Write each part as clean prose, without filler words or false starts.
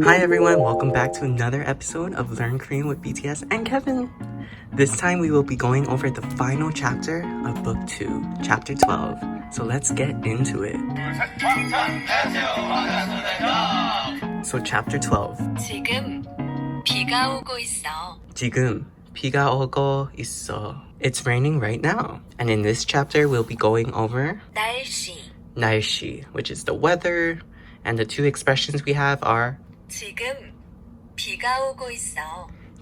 Hi everyone, welcome back to another episode of Learn Korean with BTS and Kevin. This time we will be going over the final chapter of book 2, chapter 12. So let's get into it. So chapter 12. 지금 비가 오고 있어. 지금 비가 오고 있어. It's raining right now. And in this chapter we'll be going over 날씨. 날씨, which is the weather, and the two expressions we have are 지금 비가 오고 있어.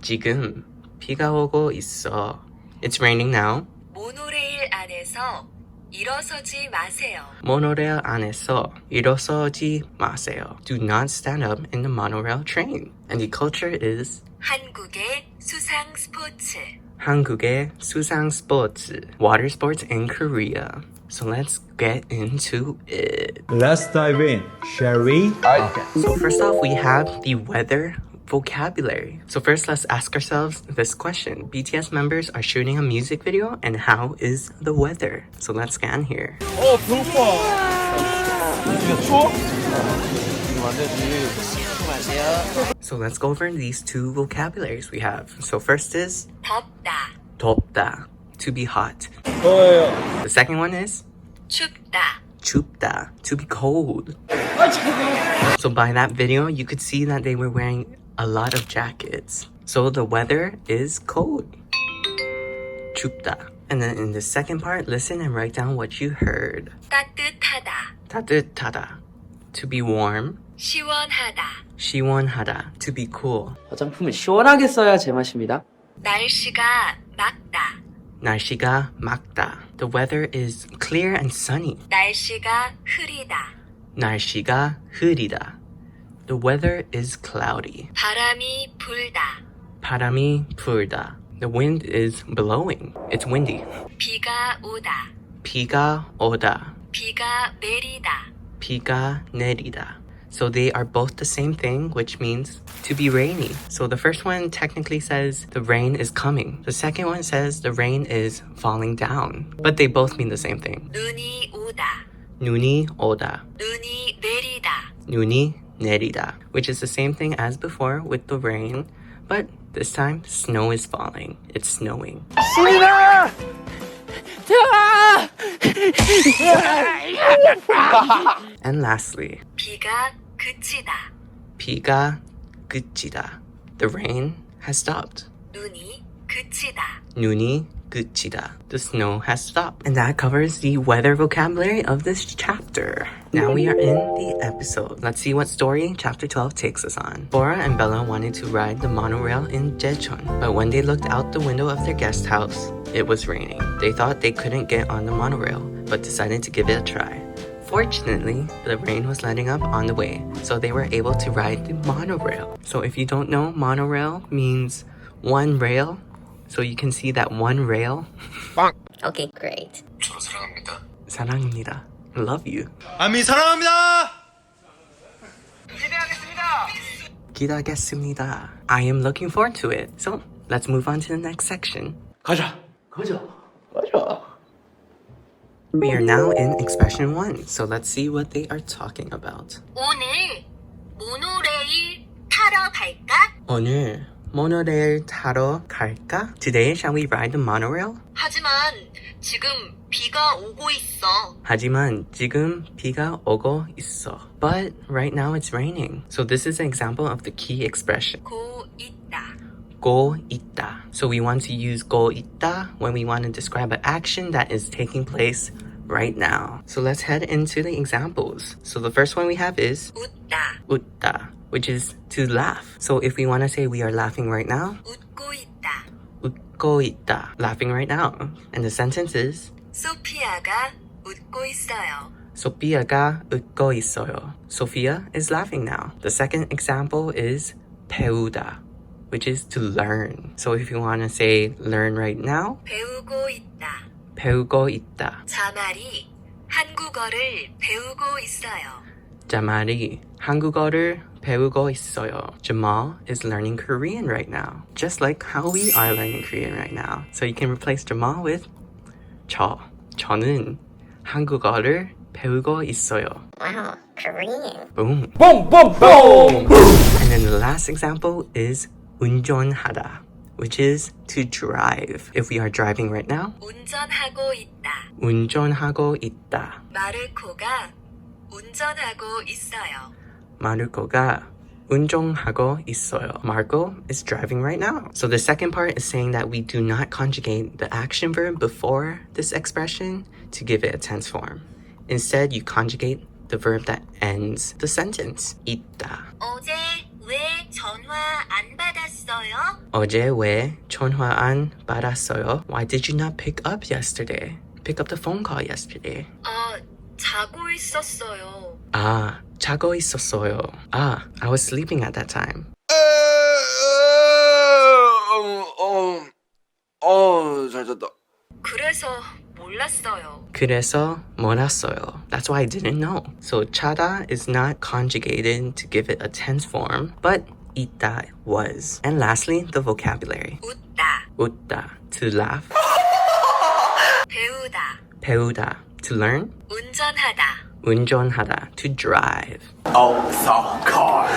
지금 비가 오고 있어. It's raining now. 모노레일 안에서 일어서지 마세요. 모노레일 안에서 일어서지 마세요. Do not stand up in the monorail train. And the culture is 한국의 수상 스포츠. 한국의 수상 스포츠, water sports in Korea. So let's get into it. Let's dive in, shall we? Okay. So first off, we have the weather vocabulary. So first, let's ask ourselves this question. BTS members are shooting a music video, and how is the weather? So let's scan here. 배고파. 이거 추워? 이거 안 되지. So let's go over these two vocabularies we have. So first is 덥다. 덥다, to be hot. 더워요. The second one is 춥다. 춥다, to be cold. So by that video, you could see that they were wearing a lot of jackets. So the weather is cold. 춥다. And then in the second part, listen and write down what you heard. 따뜻하다. 따뜻하다, to be warm. 시원하다. 시원하다, to be cool. 화장품을 시원하게 써야 제맛입니다. 날씨가 맑다. 날씨가 맑다. The weather is clear and sunny. 날씨가 흐리다. 날씨가 흐리다. The weather is cloudy. 바람이 불다. 바람이 불다. The wind is blowing. It's windy. 비가 오다. 비가 오다. 비가 내리다. 비가 내리다. So they are both the same thing, which means to be rainy. So the first one technically says the rain is coming. The second one says the rain is falling down. But they both mean the same thing. 눈이 오다. 눈이 오다. 눈이 내리다. 눈이 내리다, which is the same thing as before with the rain, but this time snow is falling. It's snowing. And lastly, 비가 그치다. 비가 그치다. The rain has stopped. 눈이 그치다. 눈이 그치다. The snow has stopped. And that covers the weather vocabulary of this chapter. Now we are in the episode. Let's see what story chapter 12 takes us on. Bora and Bella wanted to ride the monorail in Jecheon, but when they looked out the window of their guest house, it was raining. They thought they couldn't get on the monorail, but decided to give it a try. Fortunately, the rain was letting up on the way, so they were able to ride the monorail. So if you don't know, monorail means one rail. So you can see that one rail. Okay, great. 저를 사랑합니다. 사랑합니다. I love you. 아미 사랑합니다. 기대하겠습니다. I am looking forward to it. So let's move on to the next section. 가자. We are now in expression 1. So let's see what they are talking about. 오늘 모노레일 타러 갈까? 오늘 모노레일 타러 갈까? Today, shall we ride the monorail? 하지만 지금 비가 오고 있어. 하지만 지금 비가 오고 있어. But right now it's raining. So this is an example of the key expression. 고 있다. 고 있다. So we want to use 고 있다 when we want to describe an action that is taking place right now. So let's head into the examples. So the first one we have is 웃다. 웃다, which is to laugh. So if we want to say we are laughing right now, 웃고 있다. 웃고 있다, laughing right now. And the sentence is 소피아가 웃고 있어요. 소피아가 웃고 있어요. Sophia is laughing now. The second example is 배우다, which is to learn. So if you want to say learn right now, 배우고 있다. 배우고 있다. 자말이 한국어를 배우고 있어요. 자말이 한국어를 배우고 있어요. Jamal is learning Korean right now, just like how we are learning Korean right now. So you can replace Jamal with 저는 한국어를 배우고 있어요. Wow, Korean. Boom. Boom, boom, boom. And then the last example is 운전하다, which is to drive. If we are driving right now, 운전하고 있다. 운전하고 있다. 마르코가 운전하고 있어요. 마르코가 운전하고 있어요. Marco is driving right now. So the second part is saying that we do not conjugate the action verb before this expression to give it a tense form. Instead, you conjugate the verb that ends the sentence. 있다. 어제 왜 전화 안 받았어요? 어제 왜 전화 안 받았어요? Why did you not pick up yesterday? Pick up the phone call yesterday. 자고 있었어요. 자고 있었어요. I was sleeping at that time. 잘 잤다. 그래서 몰랐어요. 그래서 몰랐어요. That's why I didn't know. So 차다 is not conjugated to give it a tense form, but 있다 was. And lastly, the vocabulary. 웃다. 웃다, to laugh. 배우다. 배우다, to learn. 운전하다. 운전하다, to drive. Outside car.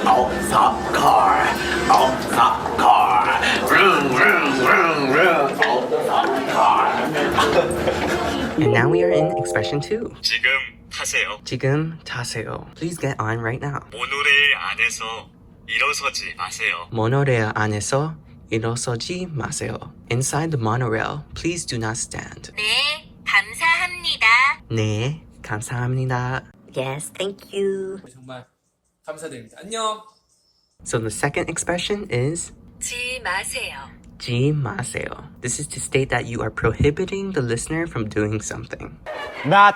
Outside car. Outside car. Vroom, vroom, vroom, vroom. Outside car. And now we are in expression 2. 지금 타세요. 지금 타세요. Please get on right now. 모노레일 안에서 일어서지 마세요. 모노레일 안에서 일어서지 마세요. Inside the monorail, please do not stand. 네, 감사합니다. 네, 감사합니다. Yes, thank you. 정말 감사드립니다. 안녕. So the second expression is 지 마세요. 지 마세요. This is to state that you are prohibiting the listener from doing something. Not.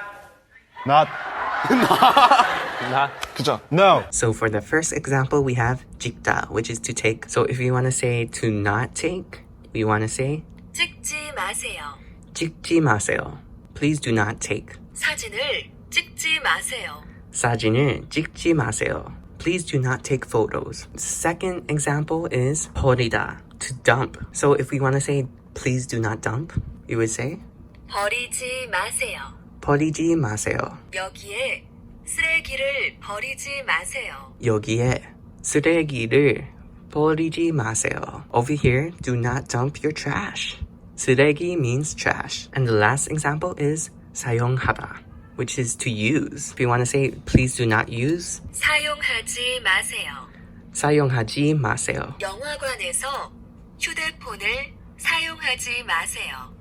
그죠? No. So for the first example, we have 찍다, which is to take. So if you want to say to not take, we want to say 찍지 마세요. 찍지 마세요. Please do not take. 사진을 찍지 마세요. 사진을 찍지 마세요. Please do not take photos. Second example is 버리다, to dump. So if we want to say please do not dump, we would say 버리지 마세요. 버리지 마세요. 여기에 쓰레기를 버리지 마세요. 여기에 쓰레기를 버리지 마세요. Over here, do not dump your trash. 쓰레기 means trash. And the last example is 사용하다, which is to use. If you want to say please do not use, 사용하지 마세요. 사용하지 마세요. 영화관에서 휴대폰을 사용하지 마세요.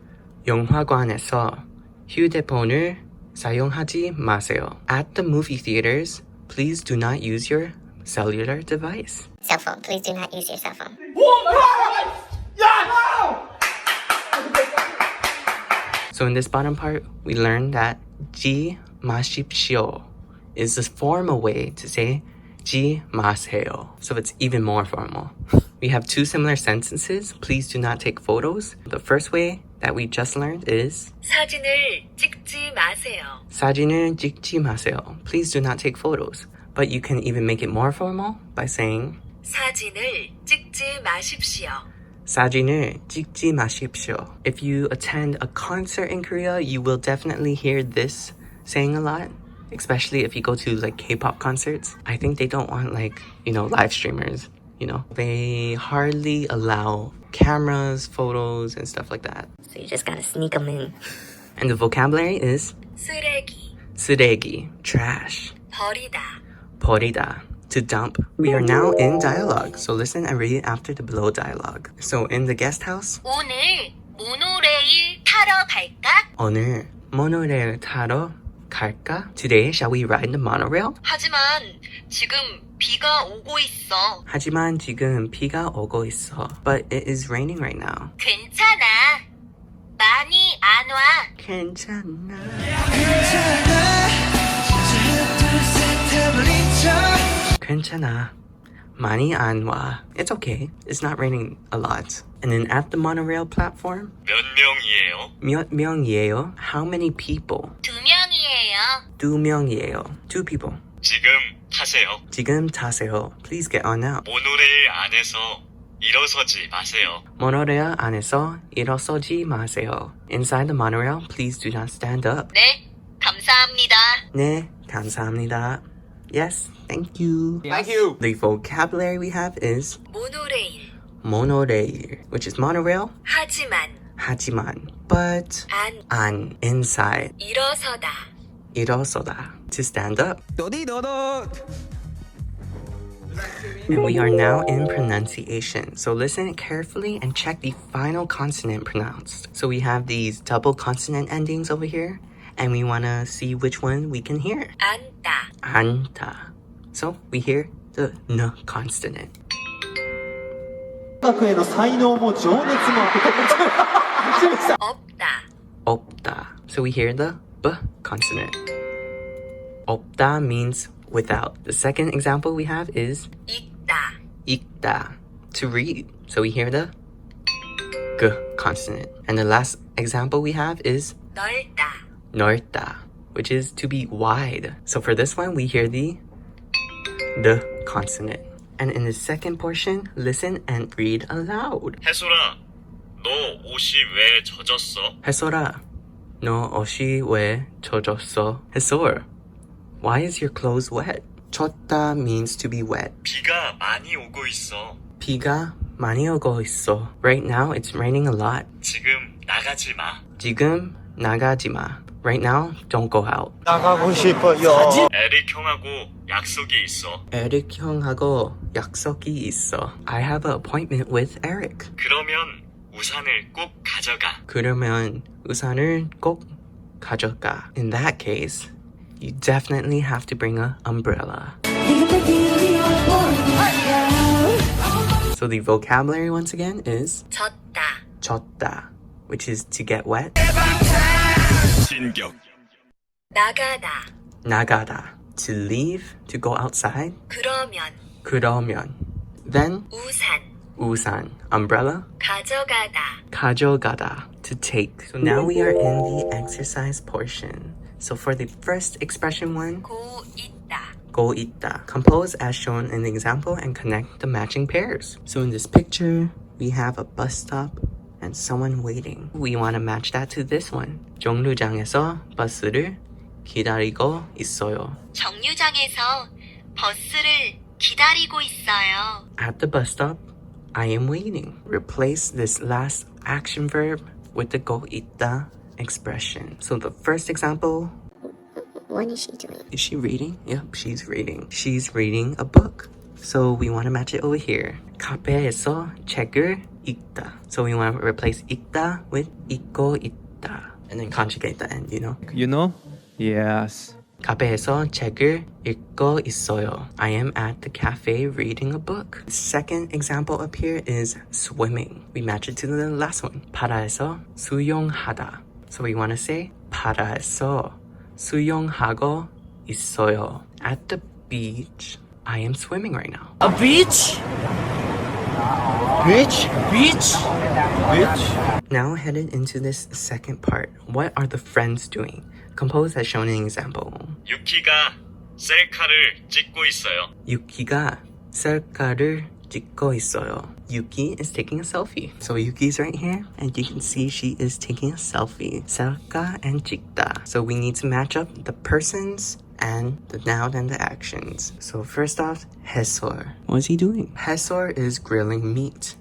영화관에서 휴대폰을 사용하지 마세요. At the movie theaters, please do not use your cellular device. Cell phone. Please do not use your cell phone. So in this bottom part, we learned that 지 마십시오 is the formal way to say 지 마세요. So it's even more formal. We have two similar sentences. Please do not take photos. The first way that we just learned is 사진을 찍지 마세요. 사진을 찍지 마세요. Please do not take photos. But you can even make it more formal by saying 사진을 찍지 마십시오. 사진을 찍지 마십시오. If you attend a concert in Korea, you will definitely hear this saying a lot, especially if you go to like K-pop concerts. I think they don't want live streamers, They hardly allow cameras, photos, and stuff like that. So you just gotta sneak them in. And the vocabulary is 쓰레기, 쓰레기, trash, 버리다. 버리다, to dump. We are now in dialogue, so listen and read after the below dialogue. So in the guest house, 오늘 모노레일 타러 갈까? 오늘 모노레일 타러 갈까? Today, shall we ride the monorail? 하지만 지금 비가 오고 있어. 하지만 지금 비가 오고 있어. But it is raining right now. 괜찮아. 많이 안 와. 괜찮아. 괜찮아. 많이 안 와. It's okay. It's not raining a lot. And then at the monorail platform, 몇 명이에요? 몇 명이에요? How many people? 2명이에요. 2명이에요. 2 people. 지금 타세요. 지금 타세요. Please get on now. 모노레일 안에서 일어서지 마세요. 모노레일 안에서 일어서지 마세요. Inside the monorail, please do not stand up. 네, 감사합니다. 네, 감사합니다. Yes, thank you. Thank you. The vocabulary we have is 모노레일. monorail, which is monorail. 하지만. 하지만, but, 안, inside. 일어서다. 일어서다, to stand up. And we are now in pronunciation. So listen carefully and check the final consonant pronounced. So we have these double consonant endings over here, and we want to see which one we can hear. 앉다. 앉다. So we hear the N consonant. 音楽への才能も情熱も 없다. 없다. So we hear the B consonant. 없다 means without. The second example we have is 읽다. 읽다, to read. So we hear the G consonant. And the last example we have is 넓다. 넓다, which is to be wide. So for this one, we hear the D consonant. And in the second portion, listen and read aloud. 해솔아, 너 옷이 왜 젖었어? 해솔아, 너 옷이 왜 젖었어? 해솔, why is your clothes wet? 젖다 means to be wet. 비가 많이 오고 있어. 비가 많이 오고 있어. Right now, it's raining a lot. 지금 나가지 마. 지금 나가지 마. Right now, don't go out. 나가고 싶어요. 에릭 형하고 약속이 있어. 에릭 형하고 약속이 있어. I have an appointment with Eric. 그러면 우산을 꼭 가져가. 그러면 우산을 꼭 가져가. In that case, you definitely have to bring an umbrella. So the vocabulary once again is 젖다. 젖다, which is to get wet. 진격. 나가다. 나가다, to leave, to go outside. 그러면. 그러면. Then 우산. 우산, umbrella. 가져가다. 가져가다, to take. So now we are in the exercise portion. So for the first expression one, 고 있다. go 있다. Compose as shown in the example and connect the matching pairs. So in this picture, we have a bus stop and someone waiting. We want to match that to this one. 정류장에서 버스를 기다리고 있어요. 정류장에서 버스를 기다리고 있어요. At the bus stop, I am waiting. Replace this last action verb with the go 있다 expression. So the first example, What is she doing? is she reading? Yep, she's reading. She's reading a book. So we want to match it over here. 카페에서 책을 읽다. So we want to replace 읽다 with 읽고 있다. And then conjugate the end, you know? You know? Yes. 카페에서 책을 읽고 있어요. I am at the cafe reading a book. The second example up here is swimming. We match it to the last one. 바다에서 수영하다. So we want to say 바다에서 수영하고 있어요. At the beach, I am swimming right now. A beach? Which? Beach? Now headed into this second part. What are the friends doing? Compose as shown in the example. 유키가 셀카를 찍고 있어요. 유키가 셀카를 찍고 있어요. Yuki is taking a selfie. So Yuki's right here, and you can see she is taking a selfie. 셀카 and 찍다. So we need to match up the persons and the noun and the actions. So first off, 해솔. What is he doing? 해솔 is grilling meat.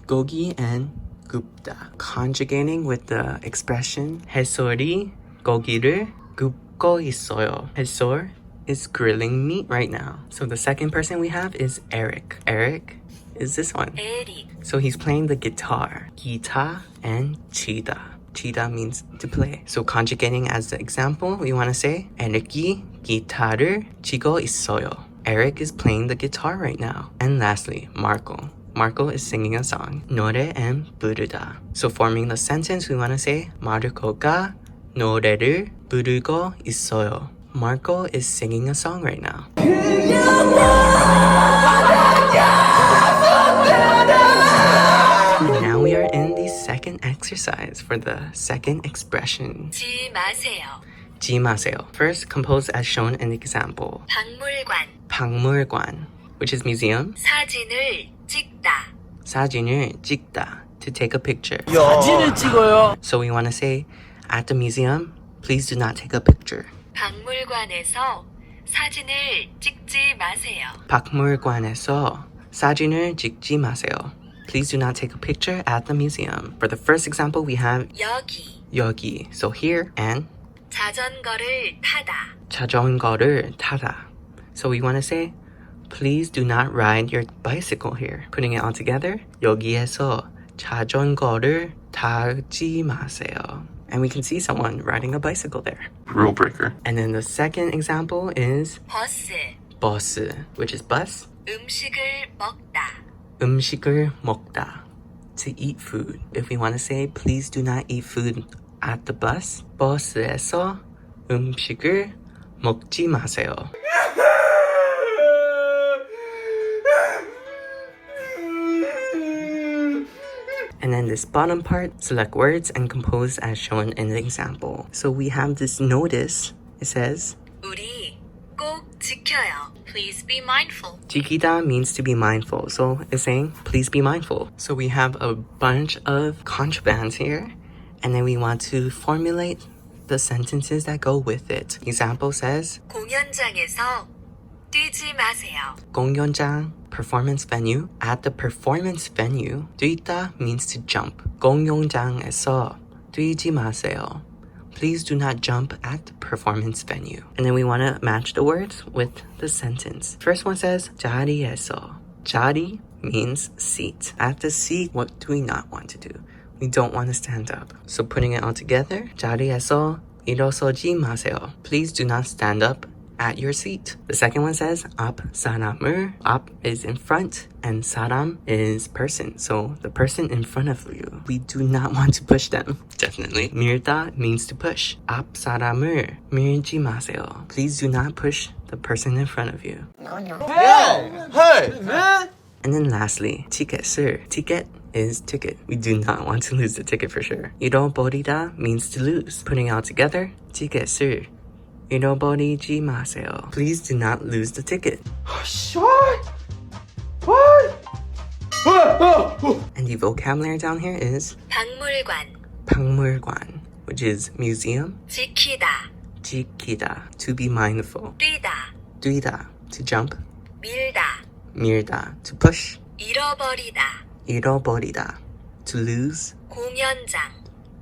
고기 and 굽다. Conjugating with the expression 해솔이 고기를 굽고 있어요. 해솔 is grilling meat right now. So the second person we have is Eric. Eric is this one. 에릭. So he's playing the guitar. 기타 and 치다. 치다 means to play. So conjugating as the example, we want to say 에릭이 기타를 치고 있어요. Eric is playing the guitar right now. And lastly, Marco. Marco is singing a song. 노래 and 부르다. So forming the sentence, we want to say 마르코가 노래를 부르고 있어요. Marco is singing a song right now. Now we are in the second exercise for the second expression. 지 마세요. 지 마세요. First, compose as shown in the example. 박물관. 박물관, which is museum. 사진을 찍다. 사진을 찍다, to take a picture. 사진을 찍어요. So we want to say, at the museum, please do not take a picture. 박물관에서 사진을 찍지 마세요. 박물관에서 사진을 찍지 마세요. Please do not take a picture at the museum. For the first example, we have 여기 여기. So here and 자전거를 타다. 자전거를 타다. So we want to say, please do not ride your bicycle here. Putting it all together, 여기에서 자전거를 타지 마세요. And we can see someone riding a bicycle there. Rule breaker. And then the second example is 버스 버스, which is bus. 음식을 먹다. 음식을 먹다. To eat food. If we want to say, please do not eat food at the bus. 버스에서 음식을 먹지 마세요. And then this bottom part, select words and compose as shown in the example. So we have this notice. It says, 우리 꼭 지켜요. Please be mindful. 지키다 means to be mindful. So it's saying, please be mindful. So we have a bunch of contrabands here. And then we want to formulate the sentences that go with it. Example says, 공연장에서 뛰지 마세요. 공연장, performance venue. At the performance venue, 뛰다 means to jump. 공연장에서 뛰지 마세요. Please do not jump at the performance venue. And then we want to match the words with the sentence. First one says, 자리에서. 자리 means seat. At the seat, what do we not want to do? We don't want to stand up. So putting it all together, 자리에서 일어서지 마세요. Please do not stand up at your seat. The second one says, 앞 사람을. 앞 is in front and 사람 is person. So the person in front of you, we do not want to push them. Definitely. 밀다 means to push. 앞 사람을 밀지 마세요. Please do not push the person in front of you. No, no. And then lastly, 티켓을. Ticket is ticket. We do not want to lose the ticket for sure. 잃어버리다 means to lose. Putting it all together, 티켓을 잃어버리지 마세요. Please do not lose the ticket. And the vocabulary down here is 박물관 박물관, which is museum. 지키다. 지키다, to be mindful. 뛰다. 뛰다, to jump. 밀다. 밀다, to push. 잃어버리다. 잃어버리다, to lose. 공연장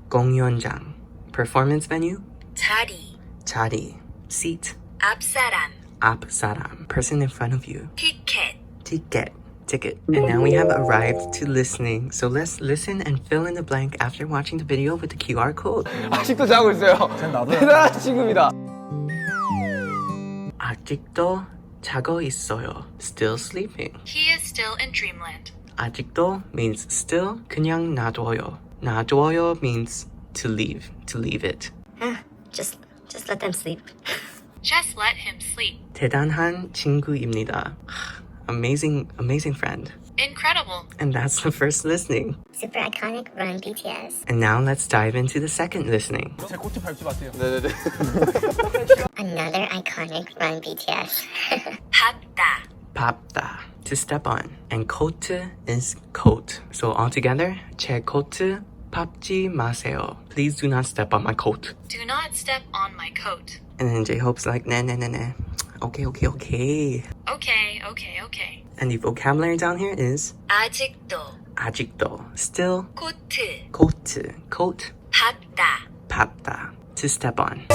공연장, performance venue. 자리 자리, seat. 앞사람 앞 사람, person in front of you. 티켓 Ticket. And now we have arrived to listening. So let's listen and fill in the blank after watching the video with the QR code. 아직도 자고 있어요. 대단한 친구입니다. 아직도 자고 있어요. Still sleeping. He is still in dreamland. 아직도 means still. 그냥 놔둬요. 놔둬요 means to leave it. Just let them sleep. Just let him sleep. 대단한 친구입니다. Amazing friend. Incredible. And that's the first listening. Super iconic run BTS. And now let's dive into the second listening. 제 코트 밟지 마세요. Another iconic run BTS. 밟다. 밟다, to step on. And coat is coat. So altogether, 제 코트 밟지 마세요. Please do not step on my coat. Do not step on my coat. And then J-Hope's like, nah. Okay. Okay. And the vocabulary down here is 아직도. still. 코트. Coat. 밟다. 밟다, to step on.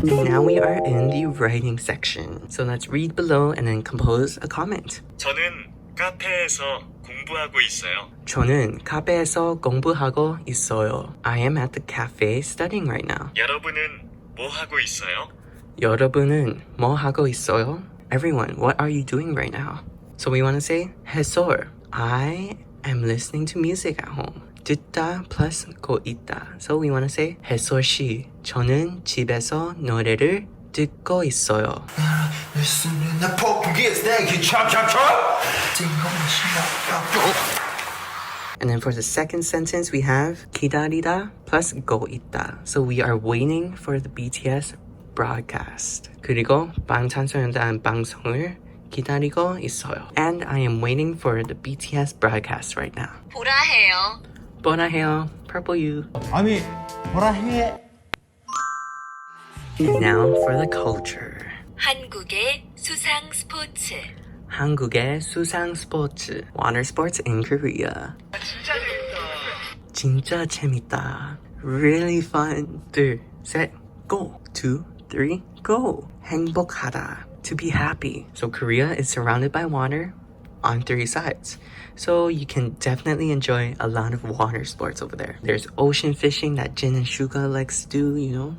And now we are in the writing section. So let's read below and then compose a comment. 저는 카페에서 공부하고 있어요. 저는 카페에서 공부하고 있어요. I am at the cafe studying right now. 여러분은 뭐 하고 있어요? 여러분은 뭐 하고 있어요? Everyone, what are you doing right now? So we want to say 해설. I am listening to music at home. 듣다 plus 고 있다. So we want to say 해설시. 저는 집에서 노래를 듣고 있어요. And then for the second sentence, we have 기다리다 plus 고 있다. So we are waiting for the BTS broadcast. 그리고 방탄소년단 방송을 기다리고 있어요. And I am waiting for the BTS broadcast right now. 보라 해요. 보라 해요. Purple you. 아니 뭐라 해 And now for the culture. 한국의 수상 스포츠. 한국의 수상 스포츠. Water sports in Korea. 진짜 재밌다. Really fun. 둘, 셋, go. 2, 3, go. 행복하다. To be happy. So Korea is surrounded by water on 3 sides. So you can definitely enjoy a lot of water sports over there. There's ocean fishing that Jin and Shuga likes to do, you know.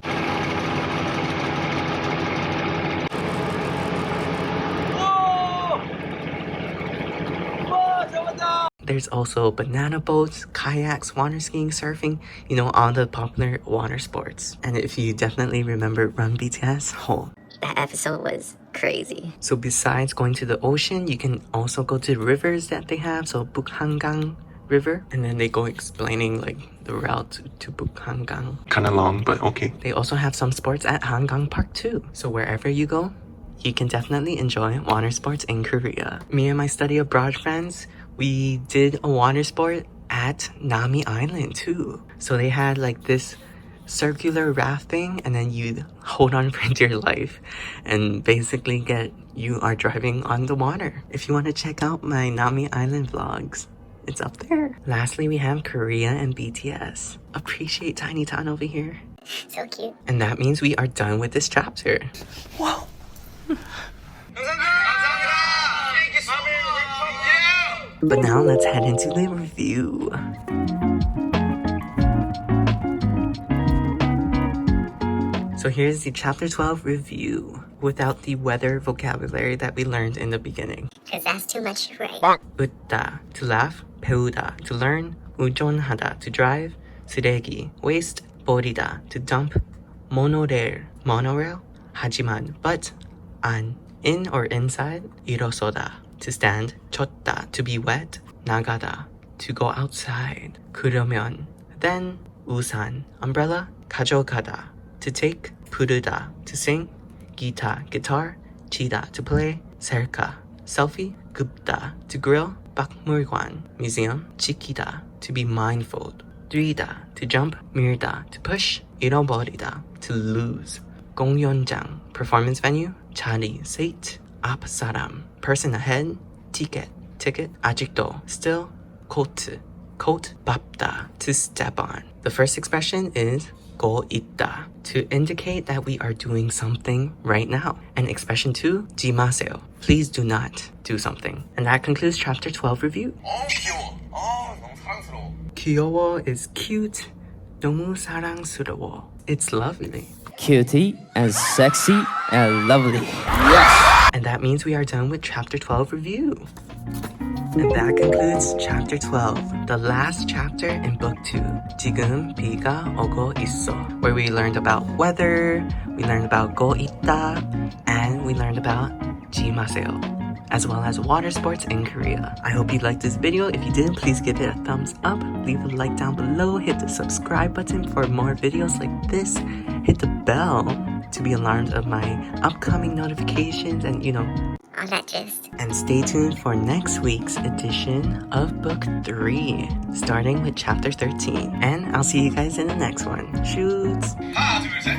There's also banana boats, kayaks, water skiing, surfing, you know, all the popular water sports. And if you definitely remember Run BTS, oh. That episode was crazy. So besides going to the ocean, you can also go to rivers that they have. So Bukhangang River. And then they go explaining like the route to Bukhangang. Kind of long, but okay. They also have some sports at Hangang Park too. So wherever you go, you can definitely enjoy water sports in Korea. Me and my study abroad friends, we did a water sport at Nami Island too. So they had like this circular rafting and then you hold on for dear life and basically you are driving on the water. If you want to check out my Nami Island vlogs, it's up there. Lastly, we have Korea and BTS. Appreciate Tiny Tan over here. So cute. And that means we are done with this chapter. Wow. But now let's head into the review. So here's the chapter 12 review without the weather vocabulary that we learned in the beginning. Because that's too much to write. 웃다, to laugh. 배우다, to learn. 운전하다, to drive. 쓰레기, waste. 버리다, to dump. monorail, monorail. 하지만, but, 안, in or inside. 일어서다, to stand. 젖다, to be wet. 나가다, to go outside. 그러면, then. 우산, umbrella. 가져가다, to take. 부르다, to sing. 기타, guitar. 치다, to play. 셀카, selfie. 굽다, to grill. 박물관, museum. 지키다, to be mindful. 뛰다, to jump. 밀다, to push. 잃어버리다, to lose. 공연장, performance venue. 자리, seat. 앞 사람, person ahead. ticket, ticket. 아직도, still. 코트, coat. 밟다, to step on. The first expression is 고 있다, to indicate that we are doing something right now. And expression 2, 지 마세요, please do not do something. And that concludes chapter 12 review. 귀여워. 너무 사랑스러워. 귀여워 is cute. 너무 사랑스러워. It's lovely. Cutie and sexy and lovely. And that means we are done with chapter 12 review. And that concludes chapter 12, the last chapter in book 2, 지금 비가 오고 있어, where we learned about weather, we learned about 고 있다, and we learned about 지 마세요, as well as water sports in Korea. I hope you liked this video. If you did, please give it a thumbs up, leave a like down below, hit the subscribe button for more videos like this, hit the bell to be alarmed of my upcoming notifications, and All that gist. and stay tuned for next week's edition of book 3, starting with chapter 13. And I'll see you guys in the next one. Shoots! 하나, 둘, 셋.